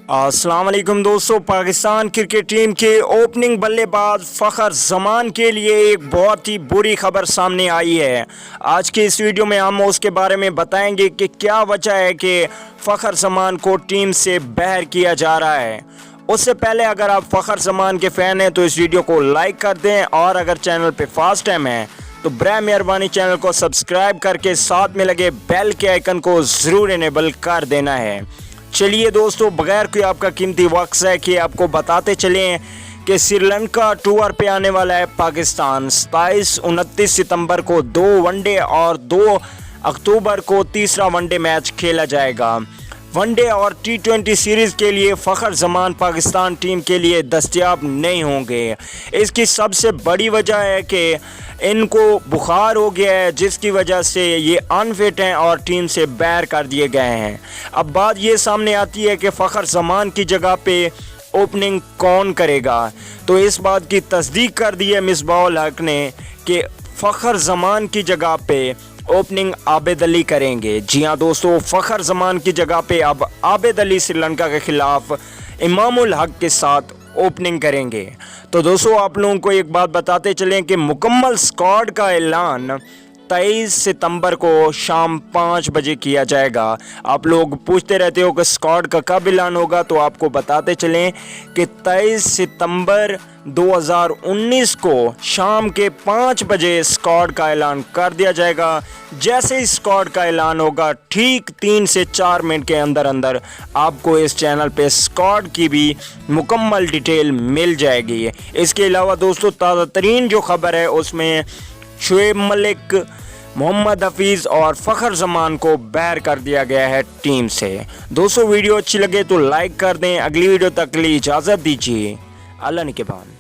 अस्सलाम वालेकुम दोस्तों। पाकिस्तान क्रिकेट टीम के ओपनिंग बल्लेबाज फ़खर ज़मान के लिए एक बहुत ही बुरी खबर सामने आई है। आज की इस वीडियो में हम उसके बारे में बताएंगे कि क्या वजह है कि फ़खर ज़मान को टीम से बाहर किया जा रहा है। उससे पहले अगर आप फ़खर ज़मान के फ़ैन हैं तो इस वीडियो को लाइक कर दें, और अगर चैनल पे फर्स्ट टाइम है तो बराए मेहरबानी चैनल को सब्सक्राइब करके साथ में लगे बेल के आइकन को ज़रूर इनेबल कर देना है। चलिए दोस्तों, बगैर कोई आपका कीमती वक्त है कि आपको बताते चलें कि श्रीलंका टूर पे आने वाला है पाकिस्तान। 27-29 सितंबर को 2 वनडे और 2 अक्टूबर को तीसरा वनडे मैच खेला जाएगा। वनडे और T20 सीरीज़ के लिए फ़खर ज़मान पाकिस्तान टीम के लिए दस्तयाब नहीं होंगे। इसकी सबसे बड़ी वजह है कि इनको बुखार हो गया है, जिसकी वजह से ये अनफिट हैं और टीम से बाहर कर दिए गए हैं। अब बात ये सामने आती है कि फ़खर ज़मान की जगह पे ओपनिंग कौन करेगा, तो इस बात की तस्दीक कर दी है मिसबाह-उल हक ने कि फ़खर ज़मान की जगह पे ओपनिंग आबिद अली करेंगे। जी हाँ दोस्तों, फ़खर ज़मान की जगह पे अब आबिद अली श्रीलंका के ख़िलाफ़ इमामुल हक के साथ ओपनिंग करेंगे। तो दोस्तों, आप लोगों को एक बात बताते चलें कि मुकम्मल स्क्वाड का ऐलान 23 सितंबर को शाम 5 बजे किया जाएगा। आप लोग पूछते रहते हो कि स्क्वाड का कब ऐलान होगा, तो आपको बताते चलें कि 23 सितंबर 2019 को शाम के 5 बजे स्क्वाड का ऐलान कर दिया जाएगा। जैसे ही स्क्वाड का ऐलान होगा, ठीक 3 से 4 मिनट के अंदर अंदर आपको इस चैनल पे स्क्वाड की भी मुकम्मल डिटेल मिल जाएगी। इसके अलावा दोस्तों, ताज़ा तरीन जो खबर है उसमें शुएब मलिक, मोहम्मद हफीज़ और फ़खर ज़मान को बाहर कर दिया गया है टीम से। दोस्तों, वीडियो अच्छी लगे तो लाइक कर दें। अगली वीडियो तक के लिए इजाज़त दीजिए। अल्लाह निगहबान।